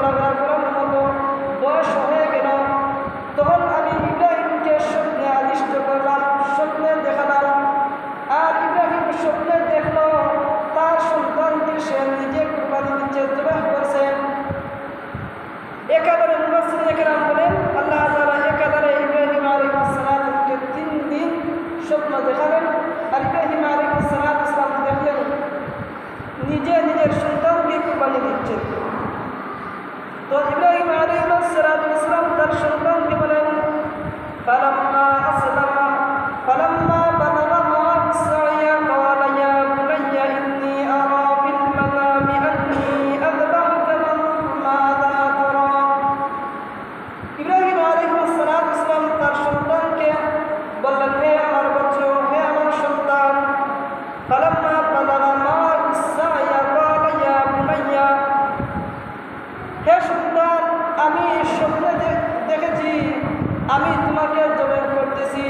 চলাফেরা করার মতো বয়স হয়ে গেল, তখন আমি ইব্রাহিমকে স্বপ্নে আদিষ্ট করলাম, স্বপ্নে দেখালাম। আর ইব্রাহিম স্বপ্নে দেখলো তার সন্তানকে সে নিজে কুরবানি দিচ্ছে, জবাহ করছে। একাধারে মুফাসসিরিন কেরাম বলেন আল্লাহ তাআলা একাধারে ইব্রাহিম আলাইহিস সালামকে 3 দিন স্বপ্ন দেখালেন। আর ইব্রাহিম আলাইহিস সালাম দেখলেন নিজে নিজের সন্তানকে কুরবানি দিচ্ছেন। তো ইব্রাহিম আলাইহিস সালাম তার সন্তানকে বলেন ফালাম্মা আসলামা ফালাম্মা বালাগা মা'আ সা'য়া ক্বালা ইয়া বুনাইয়া ইন্নী আরা ফিল মানামি আন্নী আযবাহুকা মাযা তারা। ইব্রাহিম আলাইহিস সালাম তার সন্তানকে বললেন, হে আমার বৎস, হে আমার সন্তান, ফালাম্মা বালাগা মা'আ সা'য়া ক্বালা ইয়া বুনাইয়া, হে সন্তান, আমি স্বপ্নে দেখেছি আমি তোমাকে জবাই করতেছি।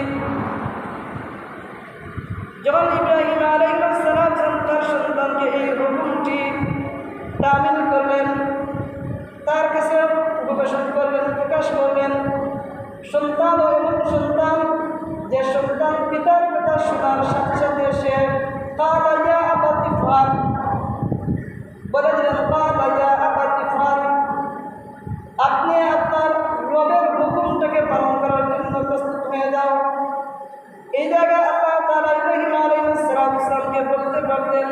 যখন ইব্রাহিম আলাইহিস সালাম তার সন্তানকে এই হুকুমটি তামিল করলেন, তার কাছে উপবেশন করলেন, প্রকাশ করলেন, সন্তান ও সন্তান যে সন্তান পিতার কথা শোনার সাথে সাথে সে ক্বালা ইয়া আবাতি ফাল বলে দিলেন, ক্বালা ইয়া আবাতি ফাল, আপনি আপনার রবের হুকুমটাকে পালন করার জন্য প্রস্তুত হয়ে যাও। এই জায়গায় আল্লাহ তাআলা ইব্রাহিম আলাইহিস সালামকে বলতে পারতেন,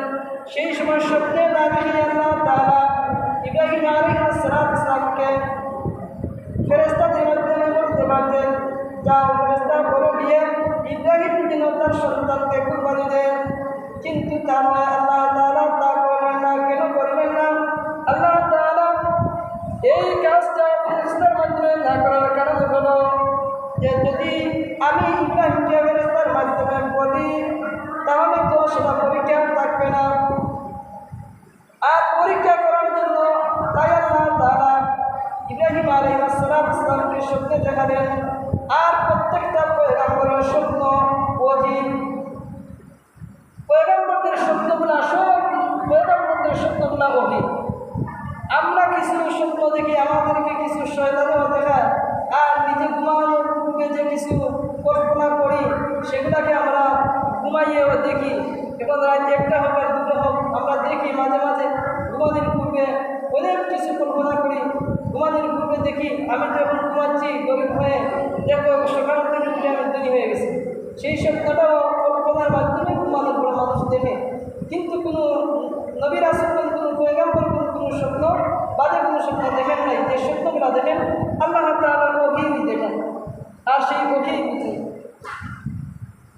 সেই সময় স্বপ্নে না দেখে আল্লাহ তাআলা ইব্রাহিম আলাইহিস সালামকে ফেরেশতাদের মাধ্যমে বলতে পারতেন, যাও ফেরেশতা বলে দিয়ে ইব্রাহিম যেন তার সন্তানকে কুরবানি দেন। কিন্তু তা নয়, আল্লাহ তাআলা তা করবেন না। কেন করবেন না? আল্লাহ তাআলা এই কাজটা ফেরেশতার মাধ্যমে না করার কারণ হলো যে যদি আমি ইব্রাহিমকে ফেরেশতার মাধ্যমে বলি তাহলে তো সেটা পরীক্ষা থাকবে না। আর পরীক্ষা করার জন্য তাই আল্লাহ তাআলা ইব্রাহিম আলাইহিস সালামকে স্বপ্নে দেখালেন। আর প্রত্যেকটা পয়গম্বরের স্বপ্ন ওহী, পয়গম্বরদের স্বপ্নগুলো সব পয়গম্বরদের স্বপ্নগুলো ওহী। আমরা কিছু স্বপ্ন দেখি, আমাদেরকে কিছু শয়তানও দেখায়, আর নিজে ঘুমানোর পূর্বে যে কিছু কল্পনা করি সেগুলাকে আমরা ঘুমাইয়েও দেখি। এখন রাত 1টা হোক আর 2টা হোক, আমরা দেখি মাঝে মাঝে ঘুমানোর পূর্বে অনেক কিছু কল্পনা করি। ঘুমানোর পূর্বে দেখি আমি যখন ঘুমাচ্ছি গরিব হয়ে, দেখো সকাল থেকে উঠে আমি ধনী হয়ে গেছি। সেই স্বপ্নটাও কল্পনার মাধ্যমে ঘুমানোর পরে মানুষ দেখে। কিন্তু কোনো নবী রাসূল কোনো পয়গম্বর কোনো স্বপ্ন বাজে কোনো স্বপ্ন দেখেন নাই। যে স্বপ্নগুলো দেখেন আল্লাহ তাআলার ওহী দেখেন, আর সেই ওহী বুঝি।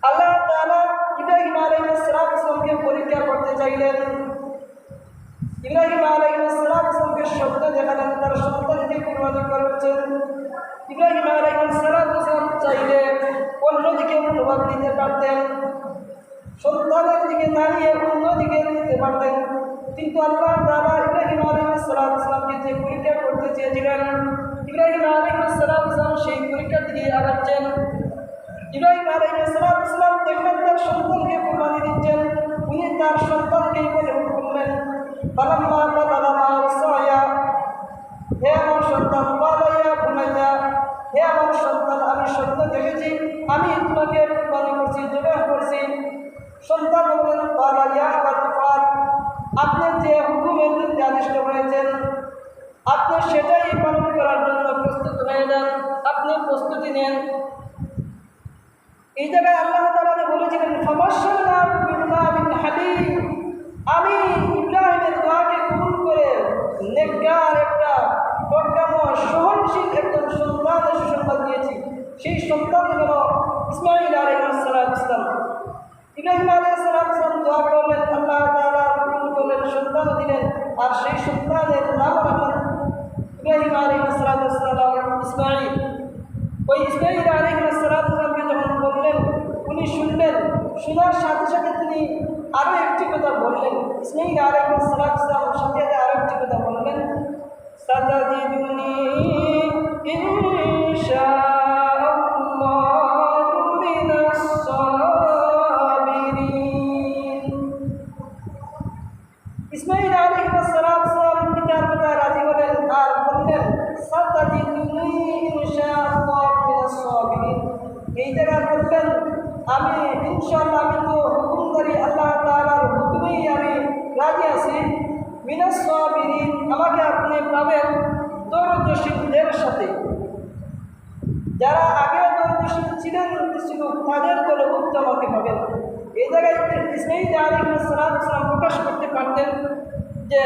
আল্লাহ তাআলা ইব্রাহিম আলাইহিস সালামকে পরীক্ষা করতে চাইলেন। ইব্রাহিম আলাইহিস সালামকে স্বপ্ন দেখালেন তার সন্তানকে কুরবানি করছেন। ইব্রাহিম আলাইহিস সালাম চাইলে অন্যদিকে মনোভাব দিতে পারতেন, সন্তানের দিকে না নিয়ে অন্যদিকে দিতে পারতেন। কিন্তু আল্লাহ তাআলা ইব্রাহিম আলাইহিস সালামকে যে পরীক্ষা করতে চেয়েছিলেন, ইব্রাহিম আলাইহিস সালাম সেই পরীক্ষার দিকে আগাচ্ছেন। ইব্রাহিম আলাইহিস সালাম দেখলেন তার সন্তানকে কুরবানি দিচ্ছেন। উনি তার সন্তানকে বলে বললেন, ফালাম্মা বালাগা মা'আ সা'য়া, হে আমার সন্তান, ক্বালা ইয়া বুনাইয়া, হে আমার সন্তান, আমি স্বপ্ন দেখেছি আমি তোমাকে কুরবানি করছি, জবাহ করছি। সন্তান বললেন, ক্বালা ইয়া আবাতি ফাল, আপনি যে হুকুমের দিকে আদিষ্ট হয়েছেন আপনি সেটাই পালন করার জন্য প্রস্তুত হয়ে যান, আপনি প্রস্তুতি নেন। এই জায়গায় আল্লাহ তাআলা বলেছিলেন, ফাবাশশারনাহু বিগুলামিন হালিম, আমি ইব্রাহিমের দোয়াকে কবুল করে নেককার একটা প্রজ্ঞাময় সহনশীল একজন সন্তানের সুসংবাদ দিয়েছি। সেই সন্তান হল ইসমাঈল আলাইহিস সালাম। ইব্রাহিম আলাইহিস সালাম দোয়া করলেন, আল্লাহ তাআলা কবুল করলেন, সন্তান দিলেন। আর সেই সন্তানের নাম রাখলেন ইব্রাহিম আলাইহিস সালাম ইসমাঈল। ওই ইসমাঈল আলাইহিস সালামকে যখন বললেন, উনি শুনলেন, শোনার সাথে সাথে তিনি আরও একটি কথা বললেন। ইসমাঈল আলাইহিস সালাম সাথে আরও একটি কথা বললেন, সাতাজিদুনি ইনশাআল্লাহু মিনাস সাবিরিন। ইসমাঈল আলাইহিস সালাম পিতার কথা রাজি হলেন আর বললেন, সাবিরিন, আমাকে আপনি পাবেন ধৈর্যশীলদের সাথে। যারা আগে ধৈর্যশীল ছিলেন তাদের দলভুক্ত আমাকে পাবেন। এই জায়গায় ইসমাঈল আলাইহিস সালাম প্রকাশ করতে পারতেন যে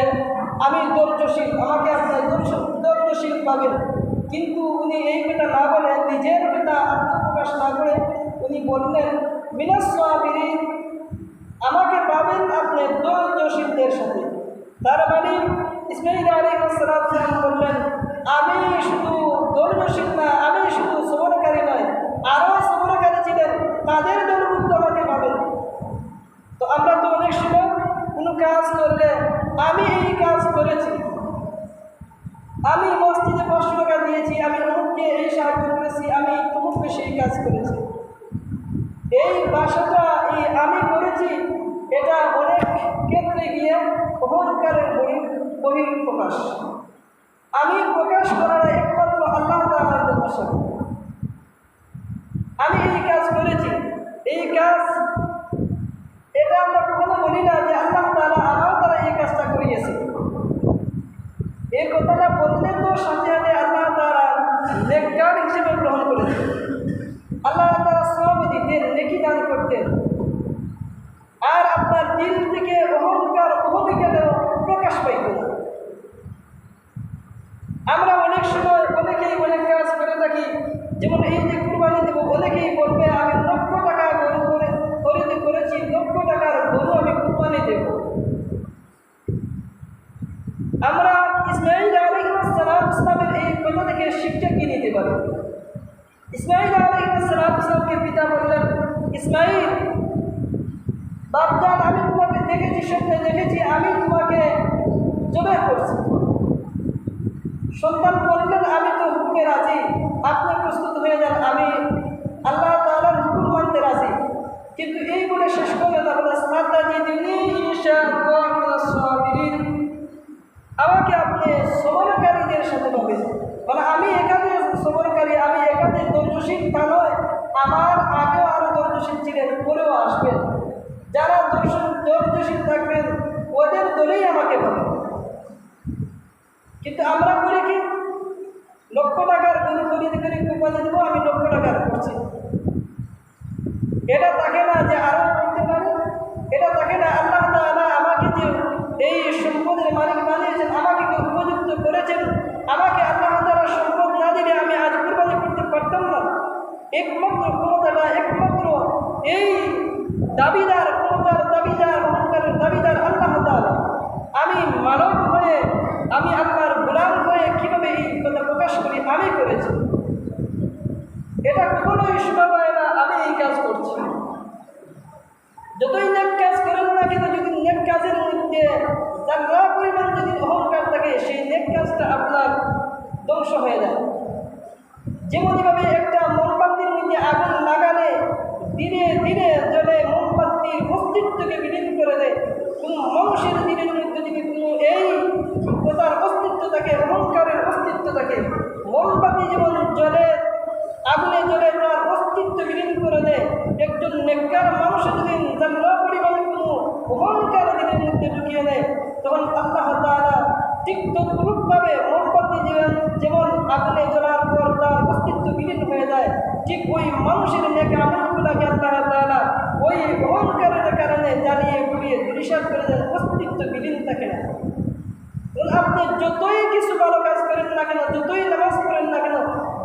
আমি ধৈর্যশীল, আমাকে আপনি ধৈর্যশীল পাবেন, কিন্তু উনি এই কথা না বলে, নিজের কথা আত্মপ্রকাশ না করে উনি বললেন মিনাস সাবিরিন, আমাকে পাবেন আপনি ধৈর্যশীলদের সাথে। তার মানে ইসমাঈল আলাইহিস সালাম বললেন আমি শুধু ধৈর্যশীল না, আমি শুধু সবরকারী নয়, আরও সবরকারী ছিলেন, তাদের দলভুক্ত আমাকে পাবেন। তো আমরা তো অনেক সময় কোনো কাজ করলে আমি এই কাজ করেছি, আমি মসজিদে 500 টাকা দিয়েছি, আমি অমুককে এই সাহায্য করেছি, আমি অমুককে সেই কাজ করেছি, এই ভাষাটা এই আমি করেছি, এটা অনেক ক্ষেত্রে গিয়ে অহংকারের বহিঃপ্রকাশ। আমি প্রকাশ করার একমাত্র আল্লাহ তাআলার ভাষা। আমি এই কাজ করেছি, এই কাজ, এটা আমরা কখনো বলি না যে আল্লাহ তাআলা আমার দ্বারা এই কাজটা করিয়েছে। এই কথাটা বললে তো সাথে সাথে আল্লাহ তাআলা নেককার হিসেবে গ্রহণ করেছেন, আল্লাহ তাআলা সওয়াব দিতেন, নেকি দান করতেন, আর আপনার দিল থেকে অহংকার অহমিকারও প্রকাশ পাইত না। আমরা অনেক সময় অনেকেই অনেক কাজ করে থাকি, যেমন এই যে কুরবানি দেব, অনেকেই বলবে আমি 1,00,000 টাকা গরু খরিদ করেছি, 1,00,000 টাকার গরু আমি কুরবানি দেব। আমরা ইসমাঈল আলাইহিস সালামের এই কথা থেকে শিক্ষা কি নিতে পারি? ইসমাঈল আলাইহিস সালামকে পিতা বললেন, ইসমাঈল বাপজান, আমি তোমাকে দেখেছি, স্বপ্নে দেখেছি আমি তোমাকে জবাই করছি। সন্তান বললেন আমি তো হুকুমে রাজি, আপনি প্রস্তুত হয়ে যান, আমি আল্লাহ তাআলার হুকুম মানতে রাজি। কিন্তু এই বলে শেষ করলেন না, বলে সাতাজিদুনি ইনশাআল্লাহ মিনাস সাবিরিন, আমাকে আপনি সবরকারীদের সাথে পাবেন। মানে আমি একাতে সবরকারী, আমি একাতে ধৈর্যশীল তা নয়, আমার আগেও আরও ধৈর্যশীল ছিলেন, পরেও আসবেন। যারা ধৈর্যশীল থাকবেন ওদের দলেই আমাকে পাবেন। কিন্তু আমরা করি কি, 1,00,000 টাকার গরু খরিদ করে কুরবানি দেবো, আমি 1,00,000 টাকার করছি, এটা থাকে না যে আরও করতে পারে, এটা থাকে না আল্লাহ তাআলা আমাকে যে এই সম্পদের মালিক বানিয়েছেন, আমাকে উপযুক্ত করেছেন, আমাকে আল্লাহ তাআলা সম্পদ না দিলে আমি আজ কুরবানি করতে পারতাম না। একমাত্র ক্ষমতাটা, একমাত্র এই দাবিদার, ক্ষমতার দাবিদার, অহংকারের দাবিদার আল্লাহ তাআলা। আমি মানব হয়ে, আমি আল্লাহর গোলাম হয়ে কীভাবে এই কথা প্রকাশ করি, আমি করেছি, এটা কখনোই শোভা পায় না। আমি এই কাজ করছি, যতই নেক কাজ করেন না কিন্তু যদি নেক কাজের মধ্যে যারা পরিমাণ যদি অহংকার থাকে, সেই নেক কাজটা আপনার ধ্বংস হয়ে যায়। যেমনভাবে একটা মোমবাতির মধ্যে আগুন লাগালে ধীরে ধীরে জ্বলে মোমবাতির অস্তিত্বকে বিলীন করে দেয়, কোনো মানুষের দিনের মধ্যে যদি কোনো এই প্রকার অস্তিত্ব থাকে, অহংকারের অস্তিত্ব থাকে, মোমবাতি যেমন জ্বলে আগুনে জ্বলে তার অস্তিত্ব বিলীন করে দেয়, একজন নেককার মানুষ যদি যারা পরিমাণে কোনো অহংকার দিনের মধ্যে ঢুকিয়ে দেয়, তখন আল্লাহ তাআলা ঠিক তদ্রূপভাবে মোমবাতি যেমন আগুনে জ্বলার পর তার অস্তিত্ব বিলীন হয়ে যায়, ঠিক ওই মানুষের নেক আমলগুলোকে আল্লাহ তাআলা ওই অহংকারের কারণে জ্বালিয়ে পুড়িয়ে ধূলিসাৎ করে দেন, অস্তিত্ব বিলীন থাকে না। আপনি যতই কিছু ভালো কাজ করেন না কেন, যতই নামাজ পড়েন না কেন,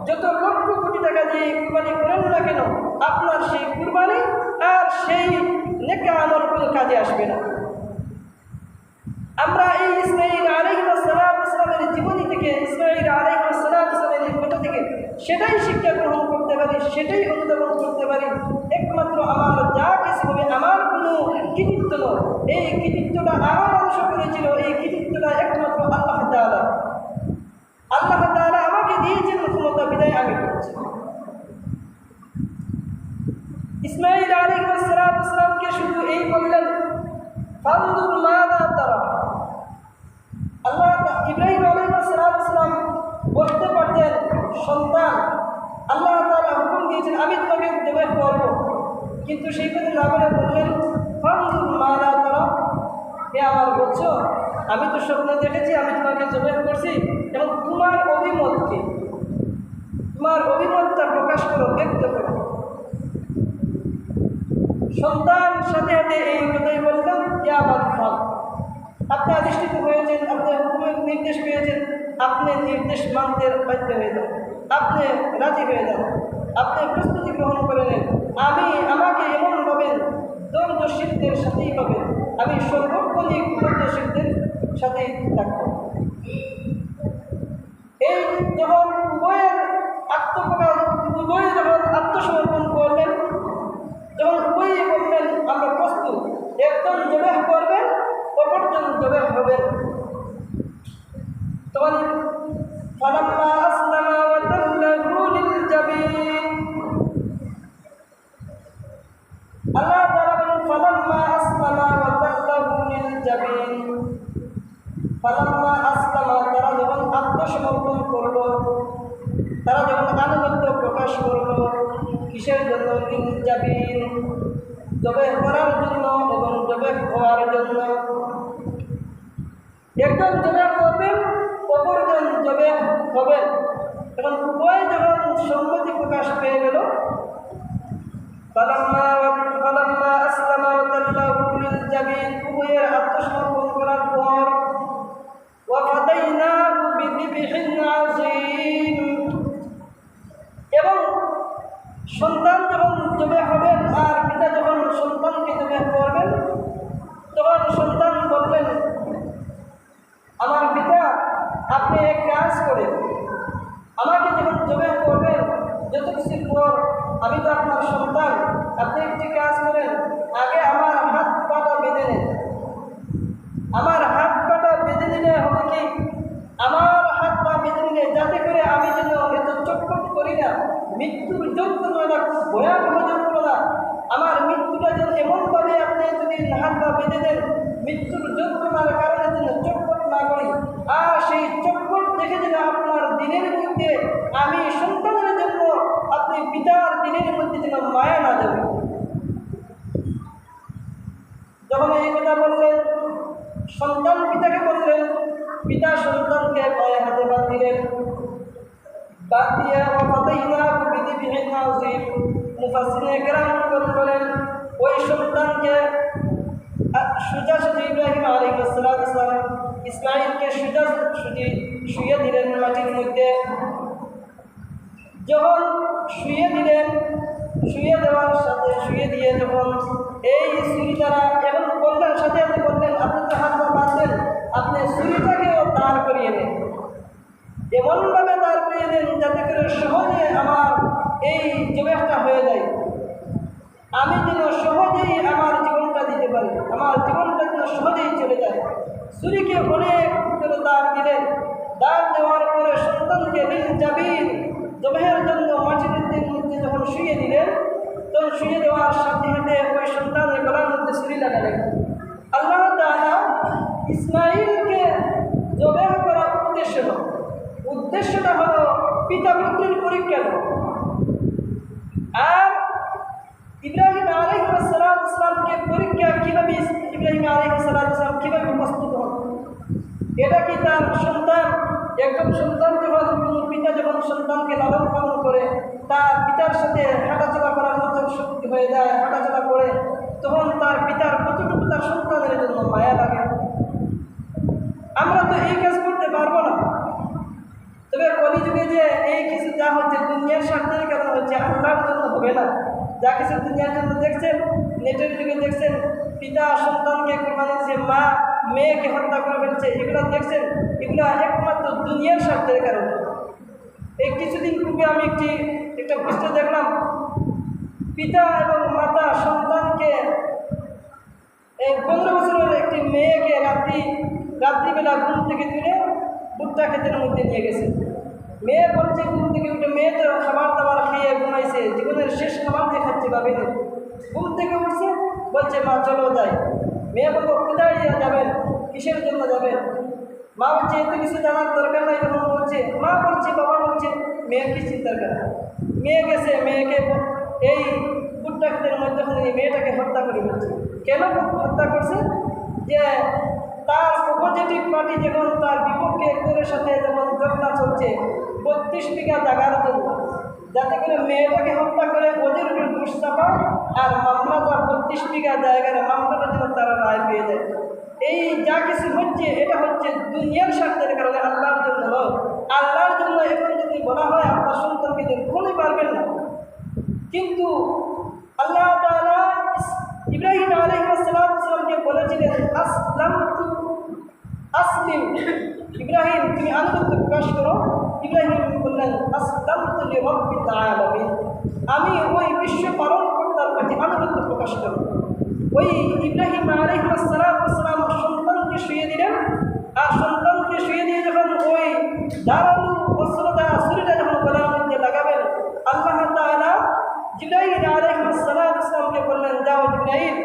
যত লক্ষ কোটি টাকা দিয়ে কুরবানি করেন না কেন, আপনার সেই কুরবানি আর সেই নেক আমল কোনো কাজে আসবে না। আমরা এই ইসমাঈল আলাইহিস সালামের জীবনী থেকে, ইসমাঈল আলাইহিস সালামের এই কথা থেকে সেটাই শিক্ষা গ্রহণ করতে পারি, সেটাই অনুধাবন করতে পারি। একমাত্র আমার যা কিছু হবে, আমার কোনো কৃতিত্ব নয়, এই কৃতিত্বটা আমার অংশ করেছিল, এই কৃতিত্বটা একমাত্র আল্লাহ তাআলা। আল্লাহ তাআলা আমাকে দিয়েছেন ক্ষমতা, বিদায় আমি করছি। ইসমাঈল আলাইহিস সালামকে শুধু এই বললেন ফানজুর মাযা তারা। আল্লাহ ইব্রাহিম আলাইহিস সালাম বলতে পারতেন সন্তান, আল্লাহ তাআলা হুকুম দিয়েছেন আমি তোমাকে জবাই করব, কিন্তু সেই কথা না বলে বললেন ফানজুর মাযা তারা, হে আমার বৎস আমি তো স্বপ্ন দেখেছি আমি তোমাকে জবাই করছি, এবং তোমার অভিমত কি, তোমার অভিমতটা প্রকাশ করো, ব্যক্ত করো। সন্তান সাথে সাথে এই কথাই বললেন, ইয়া বাদশাহ, আপনি আদিষ্ঠিত হয়েছেন, আপনি হুকুমের নির্দেশ পেয়েছেন, আপনি নির্দেশ মানতে বাধ্য হয়ে যান, আপনি রাজি হয়ে যান, আপনি প্রস্তুতি গ্রহণ করে নেন। আমাকে এমন পাবেন ধৈর্যশীলদের সাথেই পাবেন, আমি সর্বক্ষণিক ধৈর্যশীলদের সাথেই থাকব। এই যখন উভয়ে যখন আত্মসমর্পণ করলেন, যখন উভয়ে বললেন আমরা প্রস্তুত, একজন জবাহ করবেন, অপরজন জবাহ হবেন, তখন ফালাম্মা আসলামা ওয়া তাল্লাহু লিলজাবিন, আল্লাহ তাআলা বলেন ফালাম্মা আসলামা ওয়া তাল্লাহু লিলজাবিন, ফালাম্মা আসলামা, তারা যখন আত্মসমর্পণ করলো, তারা যখন আনুগত্য প্রকাশ করলো, কিসের জন্য? লিলজাবিন, জবাহ করার জন্য এবং জবাহ হওয়ার জন্য। একজন জবাহ করবেন, অপরজন জবাহ হবেন, এখন উভয় যখন সম্মতি প্রকাশ পেয়ে গেল, ফালাম্মা আসলামা ওয়া তাল্লাহু লিলজাবিন, উভয়ের আত্মসমর্পণ করার পর ওয়া ফাদাইনাহু বিযিবহিন আযীম, এবং সন্তান যখন জবাহ হবেন আর পিতা যখন সন্তানকে জবাহ করবেন, তখন সন্তান বললেন, আমার পিতা আপনি এক কাজ করেন, আমাকে যখন জবাহ করবেন যত কিছুর পর, আমি তো আপনার সন্তান, আপনি একটি কাজ করেন, আগে আমার হাত পাটা বেঁধে নেন। আমার হাত পাটা বেঁধে নিলে হবে কি, আমার হাত পা বেঁধে নিলে যাতে করে আমি যেন এত চটপট করি না, মৃত্যুর যন্ত্রণা, খুব ভয়াবহ যন্ত্রণা, আমার মৃত্যুটা যেন এমনভাবে আপনি যদি হাত পা বেঁধে দেন, মৃত্যুর যন্ত্রণার কারণে যেন চটপট না করি, আর সেই চটপট দেখে যেন আপনার দিনের মধ্যে আমি সন্তানের জন্য আপনি পিতার দিনের মধ্যে যেন মায়া না যাবে। যখন এই কথা বললেন, সন্তান পিতাকে বললেন, পিতা সন্তানকে পায়ে হাতে বাদ দিলেন, বাদ দিয়ে ওয়াফাদাইনাহু বিযিবহিন আযীম, মুফাসসিরিনে কেরাম বলেন ওই সন্তানকে সোজাসুজি ইব্রাহিম আলাইহিস সালাম ইসমাঈলকে সোজাসুজি শুয়ে দিলেন মাটির মধ্যে। যখন শুয়ে দিলেন, শুয়ে দেওয়ার সাথে শুয়ে দিয়ে যখন এই ছুরি দ্বারা এবং বললেন, সাথে সাথে বললেন আপনি তো হাত পা বাঁধলেন, আপনি ছুরিটাকেও দাঁড় করিয়ে নেন, এমনভাবে দাঁড় করিয়ে দেন যাতে করে সহজে আমার এই জবাহটা হয়ে যায়, আমি যেন সহজেই আমার জীবনটা দিতে পারি, আমার জীবনটা যেন সহজেই চলে যায়। ছুরিকে অনেক করে দাঁড় দিলেন, দাঁড় দেওয়ার পরে সন্তানকে লিলজাবিন, জবাহের জন্য মাটির মধ্যে যখন শুয়ে দিলেন, তখন শুয়ে দেওয়ার সাথে সাথে ওই সন্তানের গলার মধ্যে ছুরি লাগালেন। আল্লাহ তাআলা ইসমাঈলকে জবাহ করার উদ্দেশ্যটা হলো পিতা পুত্রের পরীক্ষা দেওয়া। আর ইব্রাহিম আলাইহিস সালামকে পরীক্ষা কিভাবে, ইব্রাহিম আলাইহিস সালাম কিভাবে প্রস্তুত হন, এটা কি তার সন্তান, একজন সন্তান যখন পিতা যখন সন্তানকে লালন পালন করে, তার পিতার সাথে হাঁটাচলা করার মতো শক্তি হয়ে যায়, হাঁটাচলা করে, তখন তার পিতার কতটুকু তার সন্তানের জন্য মায়া লাগে। আমরা তো এই কাজ করতে পারবো না, তবে কলিযুগে যে এই কিছু যা হচ্ছে দুনিয়ার স্বার্থের কারণে হচ্ছে, আল্লাহর জন্য হবে না। যা কিছু দুনিয়ার জন্য দেখছেন, নেটের যুগে দেখছেন, পিতা সন্তানকে কোরবানি দিচ্ছে, মা মেয়েকে হত্যা করে ফেলছে, এগুলো দেখছেন, এগুলো একমাত্র দুনিয়ার স্বার্থের কারণে। এই কিছুদিন পূর্বে আমি একটা ভিডিও দেখলাম, পিতা এবং মাতা সন্তানকে, এই 15 বছরের একটি মেয়েকে রাত্রিবেলা ঘুম থেকে তুলে ভুট্টা ক্ষেতের মধ্যে নিয়ে গেছে। মেয়ে বলছে ঘুম থেকে উঠে, মেয়ে তো খাবার দাবার খেয়ে ঘুমাইছে, জীবনের শেষ খাবার দিয়ে খাচ্ছে ভাবিনি, ঘুম থেকে উঠছে, বলছে মা চলো যাই। মেয়ে বলবো কোথায় যাবেন, কিসের জন্য যাবেন? মা বলছে এত কিছু জানার দরকার নাই। তখন বলছে, মা বলছে, বাবা বলছে, মেয়ে কি চিন্তার কারণ? মেয়ে গেছে, মেয়েকে এই ভুট্টা ক্ষেতের মধ্যে মেয়েটাকে হত্যা করে ফেলছে। কেন হত্যা করছে? যে তার অপোজিটিভ পার্টি যেমন তার বিপক্ষে একজনের সাথে যেমন ঝগড়া চলছে 32 বিঘা জায়গার জন্য, যাতে করে মেয়েটাকে হত্যা করে ওদের উপর দোষ চাপায় আর মামলাটা 32 বিঘা জায়গার মামলাটা যেন তারা রায় পেয়ে যায়। এই যা কিছু হচ্ছে এটা হচ্ছে দুনিয়ার স্বার্থের কারণে, আল্লাহর জন্য নয়। আল্লাহর জন্য এখন যদি বলা হয় আপনার সন্তানকে যে কখনোই পারবেন না, কিন্তু আল্লাহ তাআলা ইব্রাহিম আলাইহিস সালামকে বলেছিলেন আসলিম, ইব্রাহিম তুমি আনুগত্য প্রকাশ করো। ইব্রাহিম বললেন আসলামতু লিরাব্বিল আলামিন, আমি ওই বিশ্ব পালনকর্তার কাছে আনুগত্য প্রকাশ করব। ওই ইব্রাহিম আলাইহিস সালাম সন্তানকে শুয়ে দিলেন, আর সন্তানকে শুয়ে দিয়ে যখন ওই দাঁড়ানো অস্ত্রটা ছুরিটা যখন গলার মধ্যে লাগাবেন, আল্লাহ তাআলা জিবরাইল আলাইহিস সালামকে বললেন যাও জিবরাইল,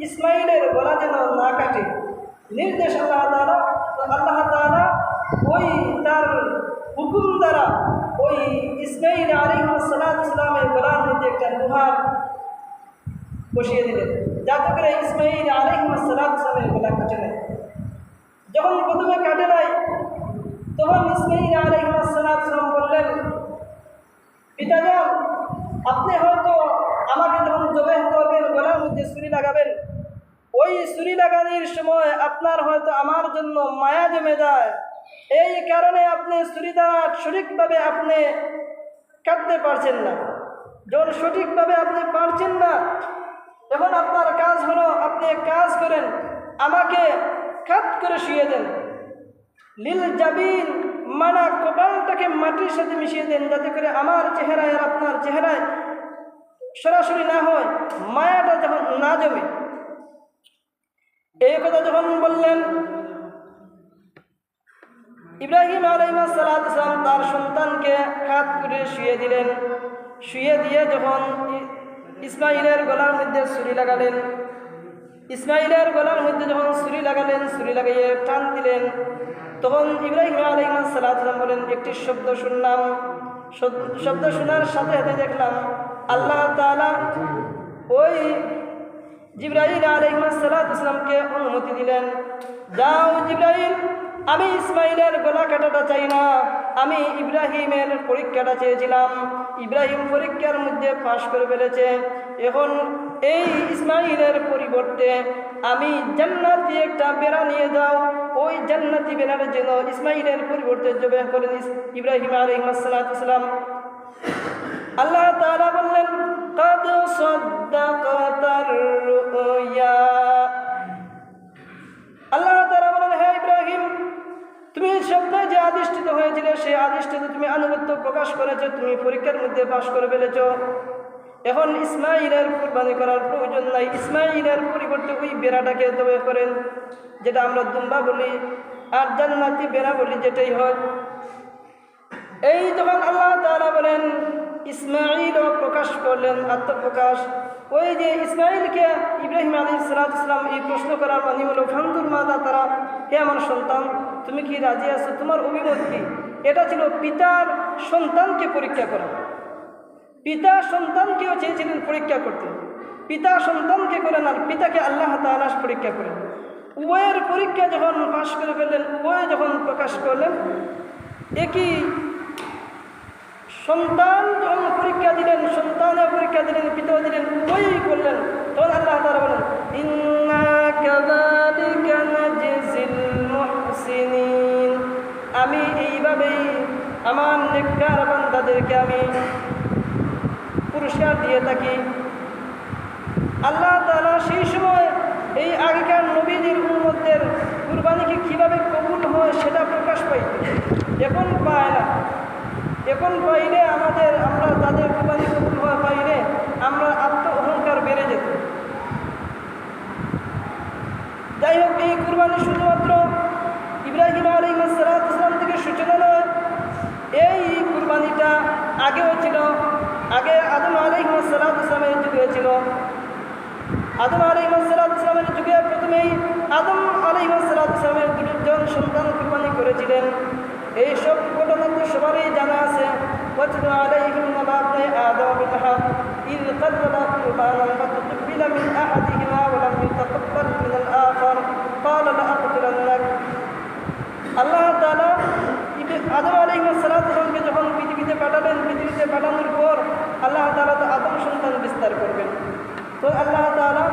ইসমাইলের গলা যেন না কাটে। নির্দেশ আল্লাহ তাআলা ওই তার হুকুম দ্বারা ওই ইসমাইল আলাইহিস সালামের গলার মধ্যে একটা লোহার বসিয়ে দিলেন, যাতে করে ইসমাইল আলাইহিস সালামের গলা কাটে নাই। যখন প্রথমে কাটে নাই তখন ইসমাইল আলাইহিস সালাম বললেন, পিতাজান আপনি হয়তো আমাকে যখন জবাহ করবেন গলার মধ্যে ছুরি লাগাবেন, ওই ছুরি লাগানোর সময় আপনার হয়তো আমার জন্য মায়া জমে যায়, এই কারণে আপনি ছুরি দ্বারা সঠিকভাবে আপনি কাটতে পারছেন না। যখন সঠিকভাবে আপনি পারছেন না, এখন আপনার কাজ হলো আপনি এক কাজ করেন, আমাকে কাট করে শুয়ে দেন। লিল জাবিন মানা কপালটাকে মাটির সাথে মিশিয়ে দেন, যাতে করে আমার চেহারায় আর আপনার চেহারায় সরাসরি না হয়, মায়াটা যখন না জমে। এই কথা যখন বললেন, ইব্রাহিম আলাইহিস সালাম তার সন্তানকে কাট করে শুয়ে দিলেন। শুয়ে দিয়ে যখন ইসমাইলের গলার মধ্যে ছুরি লাগালেন, ইসমাইলের গলার মধ্যে যখন ছুরি লাগালেন, ছুরি লাগাইয়ে টান দিলেন, তখন ইব্রাহিম আলাইহিস সালাম বলেন একটি শব্দ শুনলাম। শব্দ শোনার সাথে সাথে দেখলাম আল্লাহ তাআলা ওই জিবরাইল আলাইহিস সালামকে অনুমতি দিলেন, যাও জিবরাইল, আমি ইসমাইলের গলা কাটাটা চাই না, আমি ইব্রাহিমের পরীক্ষাটা চেয়েছিলাম। ইব্রাহিম পরীক্ষার মধ্যে পাশ করে ফেলেছে, এখন এই ইসমাইলের পরিবর্তে আমি জান্নাতি একটা বেড়া নিয়ে যাও, ওই জান্নাতি বেড়ার জন্য ইসমাইলের পরিবর্তে জবাহ করেন ইব্রাহিম আলাইহিস সালাম। আল্লাহ তাআলা বললেন قد صدقت الرؤيا, আল্লাহ তাআলা বলেন হে ইব্রাহিম, তুমি স্বপ্নে যে আদিষ্টিত হয়েছিলে সেই আদিষ্টিত তুমি আনুগত্য প্রকাশ করেছো, তুমি পরীক্ষার মধ্যে পাশ করে ফেলেছো। এখন ইসমাইলের কুরবানি করার প্রয়োজন নাই, ইসমাইলের পরিবর্তে ওই বেড়াটাকে জবাহ করেন, যেটা আমরা দুম্বা বলি আর জান্নাতি বেড়া বলি, যেটাই হয়। এই যখন আল্লাহ তাআলা বলেন ইসমাইলও প্রকাশ করলেন আত্মপ্রকাশ। ওই যে ইসমাইলকে ইব্রাহিম আলাইহিস সালাম এই প্রশ্ন করার মানে হলো ফান্দুর মাদা তারা, হে আমার সন্তান তুমি কি রাজি আছো, তোমার অভিমত কি? এটা ছিল পিতার সন্তানকে পরীক্ষা করা। পিতা সন্তানকেও চেয়েছিলেন পরীক্ষা করতে, পিতা সন্তানকে করেন আর পিতাকে আল্লাহ তাআলা পরীক্ষা করেন। উভয়ের পরীক্ষা যখন পাশ করে ফেললেন, উভয়ে যখন প্রকাশ করলেন, একই সন্তান যখন পরীক্ষা দিলেন, সন্তানের পরীক্ষা দিলেন, পিতাও দিলেন, উভয়ই করলেন। তখন আল্লাহ তাআলা বলেন ইন্না কাযালিকা নাজজিল মুহসিনিন, আমি এইভাবেই আমার নেককার বান্দাদেরকে আমি পুরস্কার দিয়ে থাকি। আল্লাহ তাআলা সেই সময় এই আগেকার নবীদের উম্মতদের কুরবানিকে কীভাবে কবুল হয় সেটা প্রকাশ পাই, এখন পায় না। এখন পাইলে আমরা তাদের কুরবানি কবুল হওয়া পাইলে আমরা আত্ম অহংকার বেড়ে যেত। যাই হোক, এই কুরবানি শুধুমাত্র ইব্রাহিম আলাইহিস সালাম থেকে সূচনা নয়, এই কুরবানিটা আগেও ছিল। আগে আদম আলাইহিস সালামের যুগে ছিল। আদম আলাইহিস সালামের যুগে প্রথমেই আদম আলাইহিস সালামের দুজন সন্তান কুরবানি করেছিলেন। এই সব ঘটনা তো সবারই জানা আছে। ওয়াতলু আলাইহিম নাবা ইবনে আদম বিল হক ইয قربا قربانا فتقبل من احدهما ولم يتقبل من الاخر قال لأقتلنك আল্লাহ তাআলা আদম আলাইহিস সালামকে যখন পৃথিবীতে পাঠালেন, পৃথিবীতে পাঠানোর পর আল্লাহ তাআলা তো আদম সন্তান বিস্তার করবেন। তো আল্লাহ তাআলা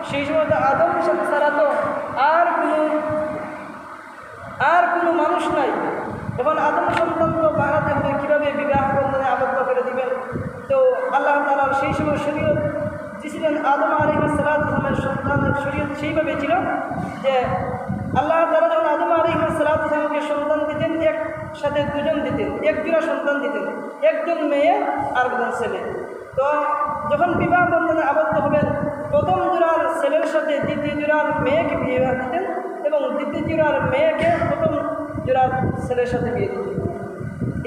সেই সময় আদম ছাড়া তো আর কোনো মানুষ নাই। এখন আদম সন্তান তো বাড়াতে হবে, কীভাবে বিবাহ বন্ধনে আবদ্ধ করে দিবেন। তো আল্লাহ তাআলা সেই সময় শরীয়ত দিয়েছিলেন আদম আলাইহিস সালামের সন্তানের শরীয়ত সেইভাবে ছিল যে আল্লাহ তাআলা যখন আদম আলাইহিস সালামকে সন্তান দিতেন, একসাথে দুজন দিতেন, এক জোড়া সন্তান দিতেন, একজন মেয়ে আর একজন ছেলে। তো যখন বিবাহ বন্ধনে আবদ্ধ হবেন, প্রথম জোড়ার ছেলের সাথে দ্বিতীয় জোড়ার মেয়েকে বিয়ে দিতেন এবং দ্বিতীয় জোড়ার মেয়েকে প্রথম জোড়ার ছেলের সাথে বিয়ে দিতেন।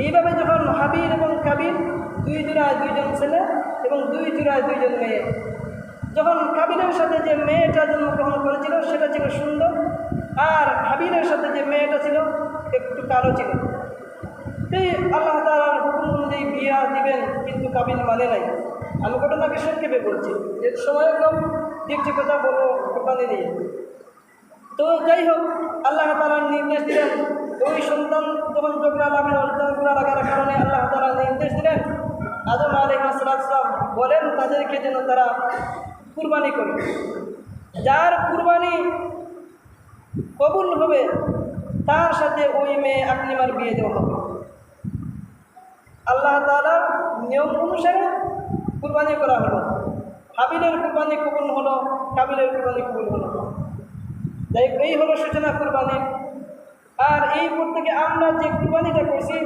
এইভাবে যখন হাবিল এবং কাবিল দুই জোড়ায় দুইজন ছেলে এবং দুই জোড়ায় দুইজন মেয়ে, যখন কাবিলের সাথে যে মেয়েটা জন্মগ্রহণ করেছিল সেটা ছিল সুন্দর, আর হাবিলের সাথে যে মেয়েটা ছিল একটু কালো ছিল। এই আল্লাহ তাআলার হুকুম অনুযায়ী বিয়া দিবেন, কিন্তু কাবিল মানে নাই। আমি ঘটনাকে সংক্ষেপে বলছি, এর সময় কম, দেখছি কথা বলবো কোরবানি নিয়ে। তো যাই হোক, আল্লাহ তাআলার নির্দেশ দিলেন, ওই সন্তান যখন ঝগড়া লাগার কারণে আল্লাহ তাআলা নির্দেশ দিলেন আদম আলাইহিস সালাম বলেন তাদেরকে যেন তারা কুরবানি করে। যার কুরবানি কবুল হবে তার সাথে ওই মেয়ে আকলিমার বিয়ে দেওয়া হবে। আল্লাহ তাআলার নিয়ম অনুসারে কুরবানি করা হলো। হাবিলের কুরবানি কবুল হলো, কাবিলের কুরবানি কবুল হলো। তাই এই হলো সূচনা কুরবানি। আর এই পর থেকে আমরা যে কুরবানিটা করছি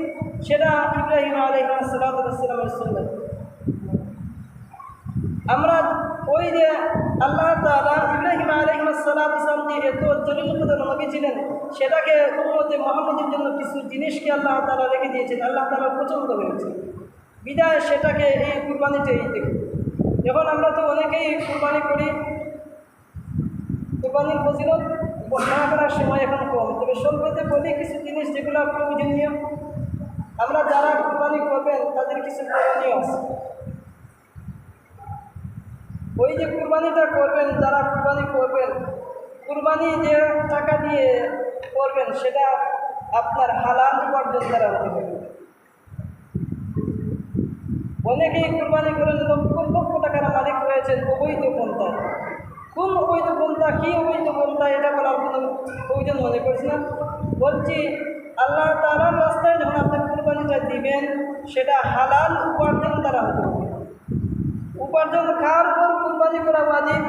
সেটা ইব্রাহিম আলাইহিস সালামের সুন্নাত। আমরা ওই যে আল্লাহ তাআলা ইব্রাহিম আলাইহিস সালাম যে এত জলিলুল নবী ছিলেন, সেটাকে উম্মতে মুহাম্মাদের জন্য কিছু জিনিসকে আল্লাহ তাআলা রেখে দিয়েছেন, আল্লাহ তাআলা পছন্দ হয়েছে বিদায় সেটাকে এই কুরবানিতেই দেখি। এখন আমরা তো অনেকেই কুরবানি করি, কুরবানির ফজিলত না করার সময় এখন কম, তবে সংক্ষেপে বলি কিছু জিনিস যেগুলো প্রয়োজনীয়। আমরা যারা কুরবানি করবেন তাদের কিছু করণীয় আছে। ওই যে কুরবানিটা করবেন, যারা কুরবানি করবেন, কুরবানি যে টাকা দিয়ে করবেন সেটা আপনার হালাল উপার্জন দ্বারা হতে হবে। অনেকেই কুরবানি করেন লক্ষ লক্ষ টাকার মালিক হয়েছেন অবৈধ পন্থায়। কোন অবৈধ পন্থা, কী অবৈধ পন্থা, এটা বলার কোনো প্রয়োজন মনে করছি না। বলছি আল্লাহ তাআলার রাস্তায় যখন আপনি কুরবানিটা দিবেন সেটা হালাল উপার্জন দ্বারা হতে হবে। উপার্জন কার উপর কুরবানি করা ওয়াজিব?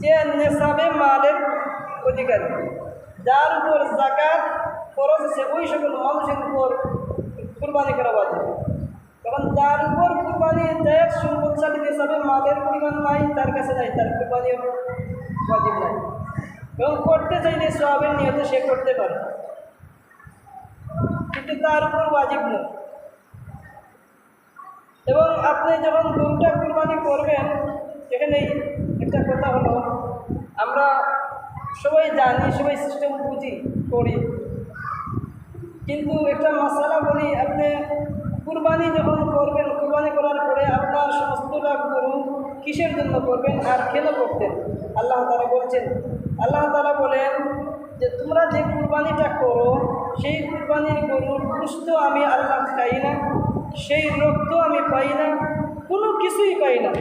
যে নেশাবে মালের অধিকারী, যার উপর যাকাত খরচ আছে, ওই সকল মানুষের উপর কুরবানি করা ওয়াজিব। তখন যার উপর কুরবানি দেয় সম্পদশালী নেশাবে মালের পরিমাণ নাই, তার কাছে নাই, তার কুরবানি ওয়াজিব নাই। এবং করতে চাইলে সওয়াবের নিয়তে সে করতে পারে, কিন্তু তার উপর ওয়াজিব নয়। এবং আপনি যখন গরুটা কুরবানি করবেন, এখানে একটা কথা হলো, আমরা সবাই জানি, সবাই সিস্টেম বুঝি করি, কিন্তু একটা মশালা বলি, আপনি কুরবানি যখন করবেন, কুরবানি করার পরে আপনার সমস্তটা গরু কিসের জন্য করবেন আর কেন করতেন? আল্লাহ তাআলা বলছেন, আল্লাহ তাআলা বলেন যে তোমরা যে কুরবানিটা করো সেই কুরবানির গরুর গোশত আমি আল্লাহ খাই না, সেই রক্ত আমি পাই না, কোনো কিছুই পাই না।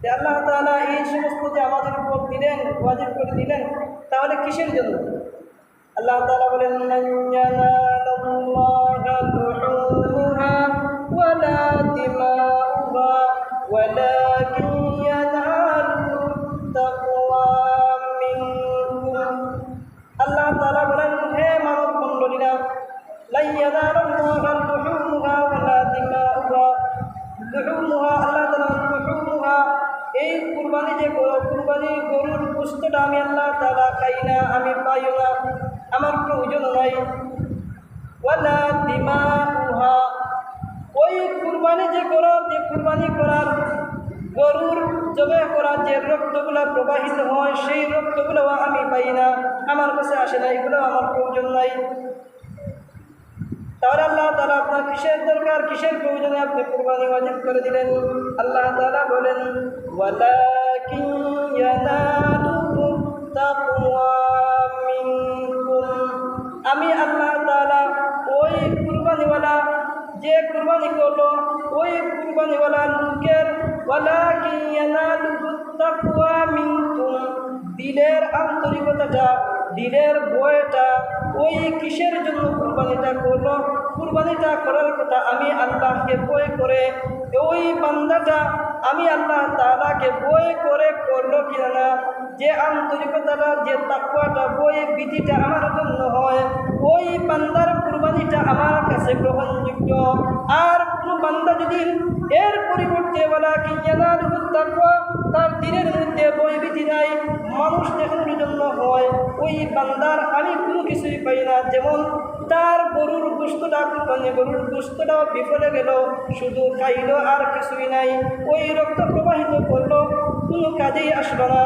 যে আল্লাহ তাআলা এই সমস্ত যে আমাদের উপর দিলেন, ওয়াজিব করে দিলেন, তাহলে কিসের জন্য? আল্লাহ তাআলা বলেন লান ইয়ানালাল্লাহা লুহুমুহা ওয়ালা দিমাউহা ওয়ালাকিন ইয়ানালুহুত তাকওয়া মিনকুম। আল্লাহ তাআলা বলেন, হে মানব মণ্ডলীরা, লান ইয়ানালাল্লাহা লুহুমুহা ওয়ালা দিমাউহা। লুহুমুহা, আল্লাহ তাআলা লুহুমুহা, এই কুরবানি যে কুরবানি গরুর গোশতটা আমি আল্লাহ তাআলা খাই না, আমি পাইও না, আমার প্রয়োজন নাই। ওয়ালা দিমাউহা, ওই কুরবানি যে করো, যে কুরবানি করার গরুর জবে করার যে রক্তগুলো প্রবাহিত হয়, সেই রক্তগুলো আমি পাই না, আমার কাছে আসে না, এগুলো আমার প্রয়োজন নাই। তাহলে আল্লাহ তাআলা আপনার কিসের দরকার, কিসের প্রয়োজনে আপনি কুরবানি ওয়াজিব করে দিলেন? আল্লাহ তাআলা বলেন ওয়ালাকিন ইয়ানালুহুত তাকওয়া যে কুরবানি করলো ওই কুরবানিওয়ালা লোকের ওয়ালাকিন ইয়ানালুহুত তাকওয়া মিনকুম, দিলের আন্তরিকতাটা, দিলের ভয়টা, ওই কিসের জন্য কুরবানিটা করলো, কুরবানিটা করার কথা আমি আল্লাহকে ভয় করে, ওই বান্দাটা আমি আল্লাহ তাআলাকে ভয় করে করলো কিনা না, যে আন্তরিকতাটা, যে তাকওয়াটা, ভয় ভীতিটা আমার জন্য হয়, ওই বান্দার কুরবানিটা আমার কাছে গ্রহণযোগ্য। আর কোনো বান্দা যদি এর পরিবর্তে ওয়ালাকিন ইয়ানালুহুত তাকওয়া, তার দিলের মধ্যে ভয় ভীতি নাই, মানুষ দেখানোর জন্য হয়, ওই বান্দার আমি কোনো কিছুই পাই না। যেমন তার গরুর গোশতটা কুরবানি, গরুর গোশতটাও বিফলে গেল, শুধু খাইল আর কিছুই নাই, ওই রক্ত প্রবাহিত করলো, কোনো কাজেই আসলো না।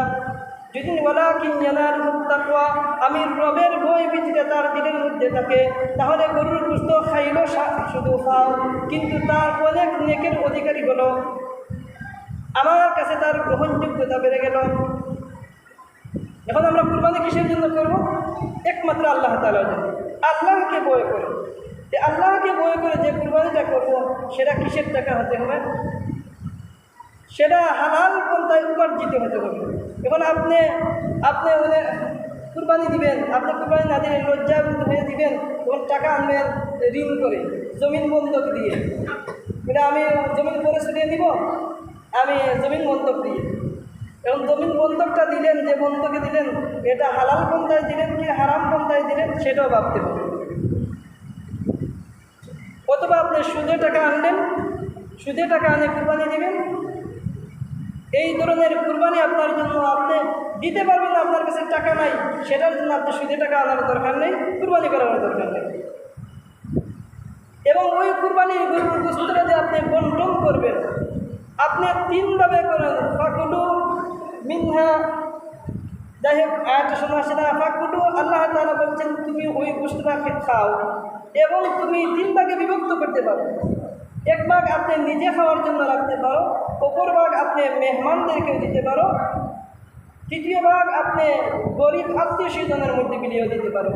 যদি ওয়ালাকিন ইয়ানালুহুত তাকওয়া, আমি রবের ভয় ভীতিটা তার দিলের মধ্যে থাকে, তাহলে গরুর গোশত খাইল শুধু খাও, কিন্তু তার অনেক নেকের অধিকারী হলো, আমার কাছে তার গ্রহণযোগ্যতা বেড়ে গেল। এখন আমরা কুরবানি কিসের জন্য করব? একমাত্র আল্লাহ তাআলার জন্য, আল্লাহকে ভয় করে। আল্লাহকে ভয় করে যে কুরবানিটা করব, সেটা কিসের টাকা হতে হবে? সেটা হালাল পন্থায় উপার্জিত হতে হবে। এখন আপনি কুরবানি দিবেন, আপনি কুরবানি না দিলে লজ্জাবন্ত হয়ে দিবেন, তখন টাকা আনবেন ঋণ করে, জমিন বন্ধক দিয়ে, এটা আমি জমিন করে ছড়িয়ে দিব, আমি জমিন বন্ধক দিয়ে। এবং জমিন বন্ধকটা দিলেন, যে বন্ধকে দিলেন, এটা হালাল পন্থায় দিলেন কি হারাম পন্থায় দিলেন, সেটাও ভাবতে হবে। অথবা আপনি সুদে টাকা আনলেন, সুদে টাকা আনে কুরবানি দিবেন, এই ধরনের কুরবানি আপনার জন্য আপনি দিতে পারবেন না, আপনার কাছে টাকা নাই, সেটার জন্য আপনি সুদে টাকা আনার দরকার নেই, কুরবানি করার দরকার নেই। এবং ওই কুরবানির গরুর গোশতটা যে আপনি বন্টন করবেন, আপনি তিনভাবে করেন। ফাকুলু মিনহা, যাই হোক আয়াতটা শোনা আসে না, ফাকুলু, আল্লাহ তাআলা বলছেন তুমি ওই গোশতটা খাও, এবং তুমি তিন ভাগে বিভক্ত করতে পারো। এক ভাগ আপনি নিজে খাওয়ার জন্য রাখতে পারো, অপর ভাগ আপনি মেহমানদেরকেও দিতে পারো, তৃতীয় ভাগ আপনি গরিব আত্মীয় স্বজনের মধ্যে বিলিয়ে দিতে পারো।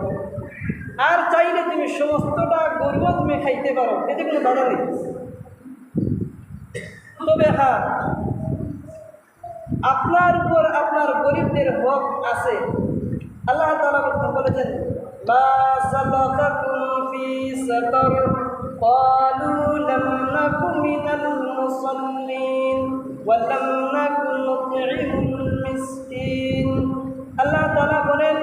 আর চাইলে তুমি সমস্তটা গরুও তুমি খাইতে পারো, এতে কোনো বাধা নেই। তবে হ্যাঁ, আপনার উপর আপনার গরিবদের হক আছে। আল্লাহ তাআলা বলেছেন, মা সালাকাকুম ফি সাকার ক্বালু লাম নাকু মিনাল মুসাল্লিন ওয়া লাম নাকু নুতঈমুল মিসকিন। আল্লাহ তাআলা বলেন,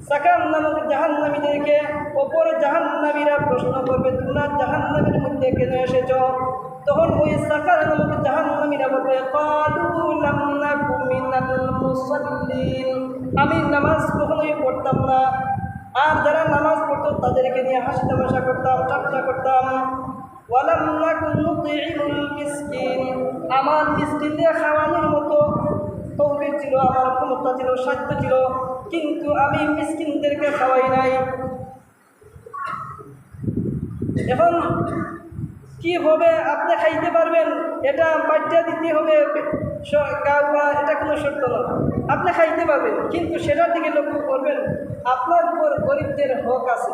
সাকার নামক জাহান্নামীদেরকে অপর জাহান্নামীরা প্রশ্ন করবে, তোমরা জাহান্নামের মধ্যে কেন এসেছ? তখন ওই সাকার নামক জাহান্নামীরা বলবে, ক্বালু লাম নাকু মিনাল মুসাল্লিন, আমি নামাজ কখনোই পড়তাম না, আর যারা নামাজ পড়তো তাদেরকে নিয়ে হাসি তামাশা করতাম, ঠাট্টা করতাম। ওয়া লাম নাকু নুতঈমুল মিসকিন, আমার মিসকিনদের খাওয়ানোর মতো তৌফিক ছিল, আমার ক্ষমতা ছিল, সাধ্য ছিল, কিন্তু আমি মিসকিনদেরকে খাওয়াই নাই। এখন কি হবে? আপনি খাইতে পারবেন, এটা বাচ্চা দিতে হবে, এটা কোনো শর্ত নয়। আপনি খাইতে পারবেন, কিন্তু সেটার দিকে লক্ষ্য করবেন, আপনার উপর গরিবদের হক আছে।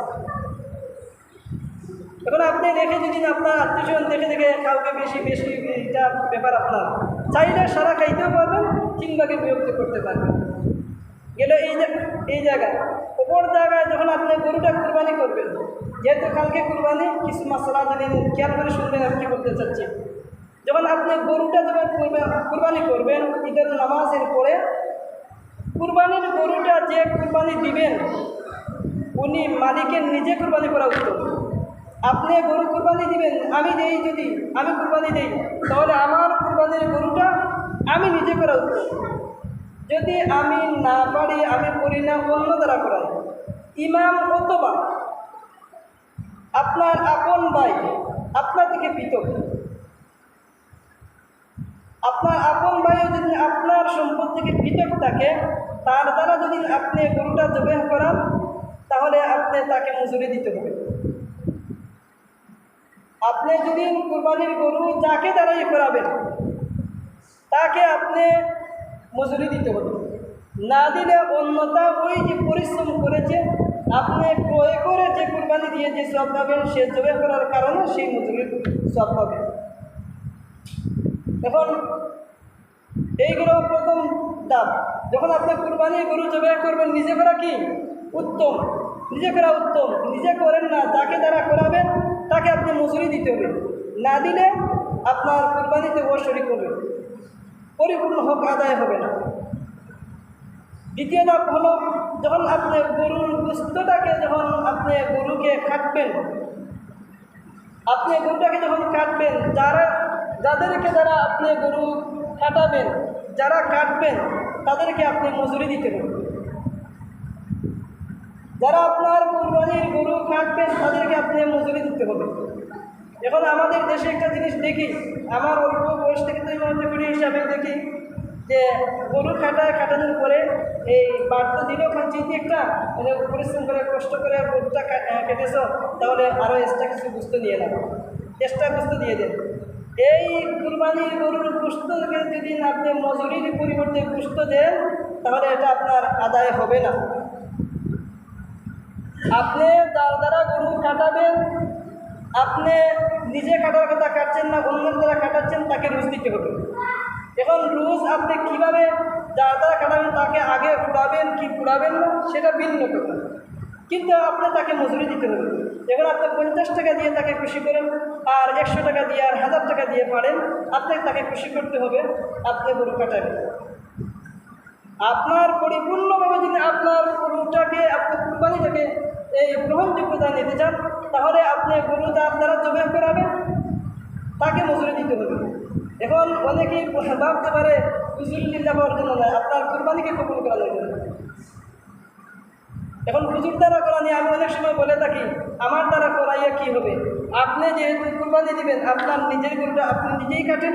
এখন আপনি দেখে যদি আপনার আত্মীয়স্বজন দেখে দেখে কাউকে বেশি বেশি, এটা ব্যাপার আপনার, চাইলে সারা খাইতেও পারবেন, কিংবাকে বিরক্ত করতে পারবেন। গেল এই জায়গায়। অপর জায়গায় যখন আপনি গরুটা কুরবানি করবেন, যেহেতু কালকে কুরবানি, কিছু মশলা যদি খেয়াল করে শুনবেন আমি কী বলতে চাচ্ছি। যখন আপনি গরুটা যখন কুরবানি করবেন ঈদের নামাজের পরে, কুরবানির গরুটা যে কুরবানি দিবেন উনি মালিকের নিজে কুরবানি করা উত্তম। আপনি গরু কুরবানি দিবেন, আমি দেই, যদি আমি কুরবানি দেই তাহলে আমার কুরবানির গরুটা আমি নিজে করা উত্তম। যদি আমি না পারি, আমি করি না, অন্য দ্বারা করাই, ইমাম অথবা আপনার আপন ভাই আপনার থেকে পৃথক, আপনার আপন ভাইও যদি আপনার সম্পদ থেকে পৃথক থাকে, তার দ্বারা যদি আপনি গরুটা জবাহ করান, তাহলে আপনি তাকে মজুরি দিতে হবে। আপনি যদি কুরবানির গরু যাকে দ্বারাই করাবেন তাকে আপনি মজুরি দিতে হবে, না দিলে অন্যতা ওই যে পরিশ্রম করেছে আপনি ক্রয় করে যে কুরবানি দিয়ে যে সব পাবেন, সে জবাই করার কারণে সেই মজুরির সব পাবে। এখন এইগুলো প্রথম ধাপ। যখন আপনি কুরবানি গরু জবাই করবেন, নিজে করা কি উত্তম, নিজে করা উত্তম। নিজে করেন না, যাকে দ্বারা করাবেন তাকে আপনি মজুরি দিতে হবে, না দিলে আপনার কুরবানিতে ও শরীক হবে, পরিপূর্ণ হক আদায় হবে না। দ্বিতীয় ধাপ হলো, যখন আপনি গরুর গোশতটাকে যখন আপনি গরুকে কাটবেন, আপনি গরুটাকে যখন কাটবেন, যাদেরকে দ্বারা আপনি গরু কাটাবেন, যারা কাটবেন তাদেরকে আপনি মজুরি দিতে হবে। যারা আপনার কুরবানির গরু কাটবেন তাদেরকে আপনি মজুরি দিতে হবে। এখন আমাদের দেশে একটা জিনিস দেখি, আমার অল্প বয়স থেকে তো মনে হিসাবে দেখি যে গরু কাটানোর পরে এই বাড়তো দিলেও চিন্তি একটা মানে পরিশ্রম করে কষ্ট করে গরুটা কেটেছ, তাহলে আরও এক্সট্রা কিছু বুঝতে নিয়ে নেব, এক্সট্রা বুঝতে দিয়ে দেন। এই কুরবানির গরুর গোশতকে যদি আপনি মজুরির পরিবর্তে গোশত দেন, তাহলে এটা আপনার আদায় হবে না। আপনি যার দ্বারা গরু কাটাবেন, আপনি নিজে কাটার কথা কাটছেন না, অন্যের দ্বারা কাটাচ্ছেন, তাকে রুজ দিতে হবে। এখন রুজ আপনি কীভাবে যার দ্বারা কাটাবেন তাকে আগে পুড়াবেন কি পুড়াবেন না সেটা ভিন্ন কথা, কিন্তু আপনি তাকে মজুরি দিতে হবে। এখন আপনি 50 টাকা দিয়ে তাকে খুশি করেন, আর 100 টাকা দিয়ে আর 1000 টাকা দিয়ে পারেন, আপনি তাকে খুশি করতে হবে, আপনি গরু কাটাবেন। আপনার পরিপূর্ণভাবে যদি আপনার গরুটাকে আপনি কুরবানিটাকে এই গ্রহণযোগ্যতা নিতে চান, তাহলে আপনি গরু দ্বারা জবাই করাবেন, তাকে মজুরি দিতে হবে। এখন অনেকেই ভাবতে পারে হুজুর লিল্লাহ পাওয়ার জন্য নয়, আপনার কুরবানিকে কবুল করানোর জন্য। এখন হুজুর দ্বারা করা নিয়ে আমি অনেক সময় বলে থাকি, আমার দ্বারা করাইয়া কি হবে? আপনি যেহেতু কুরবানি দিবেন, আপনার নিজের গরুটা আপনি নিজেই কাটেন,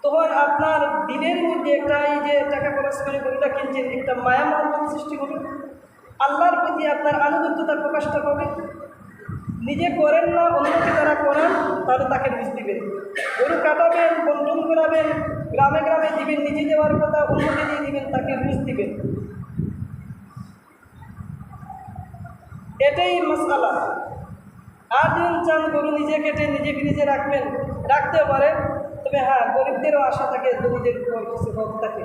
তখন আপনার দিনের মধ্যে একটা এই যে টাকা খরচ করে গরুটা কিনছেন, একটা মায়া মহব্বত সৃষ্টি হবে, আল্লাহর প্রতি আপনার আনুগত্যতা প্রকাশটা পাবে। নিজে করেন না, অন্যকে তারা করান, তাহলে তাকে রুজ দিবেন। গরু কাটাবেন, বন্টন করাবেন, গ্রামে গ্রামে দিবেন, নিজে দেওয়ার কথা অন্যকে দিয়ে দিবেন, তাকে রুজ দিবেন। এটাই মাসআলা। আর দিন চান গরু নিজে কেটে নিজে রাখবেন, রাখতে পারে, তবে হ্যাঁ, গরিবদেরও আশা থাকে, গরিবদের উপর কিছু হক থাকে।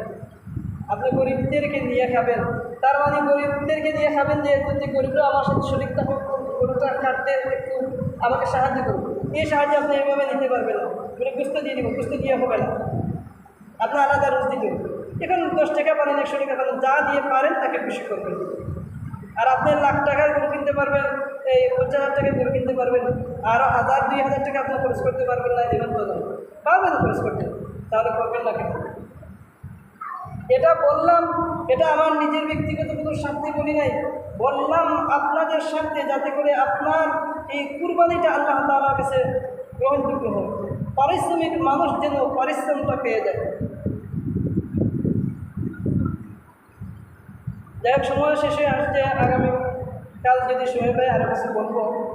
আপনি গরিবদেরকে নিয়ে খাবেন, তার মানে গরিবদেরকে নিয়ে খাবেন যে যদি গরিবরা আমার সাথে শরীর থাকুক, গরুটা কাটতে একটু আমাকে সাহায্য করুন, এই সাহায্য আপনি এভাবে নিতে পারবেন না। মানে গুস্ত দিয়ে দিব, গুস্ত দিয়ে হবে না, আপনি আলাদা রোজ দিবেন। এখন 10 টাকা পারেন, 100 টাকা পারেন, যা দিয়ে পারেন তাকে খুশি করবেন। আর আপনি লাখ টাকার গরু কিনতে পারবেন, এই 50,000 টাকার গরু কিনতে পারবেন, আরও 1000-2000 টাকা আপনি খরচ করতে পারবেন না, এমন তো নয়, পারবেন খরচ করতে, তাহলে করবেন না কেন? এটা বললাম, এটা আমার নিজের ব্যক্তিগত কোনো স্বার্থে বলি নাই, বললাম আপনাদের স্বার্থে, যাতে করে আপনার এই কুরবানিটা আল্লাহ তাআলার কাছে গ্রহণযোগ্য হোক, পারিশ্রমিক মানুষ যেন পরিশ্রমটা পেয়ে যায়। যাই হোক, সময় শেষে আসছে, আগামী কাল যদি সময় পাই আরও কিছু বলবো।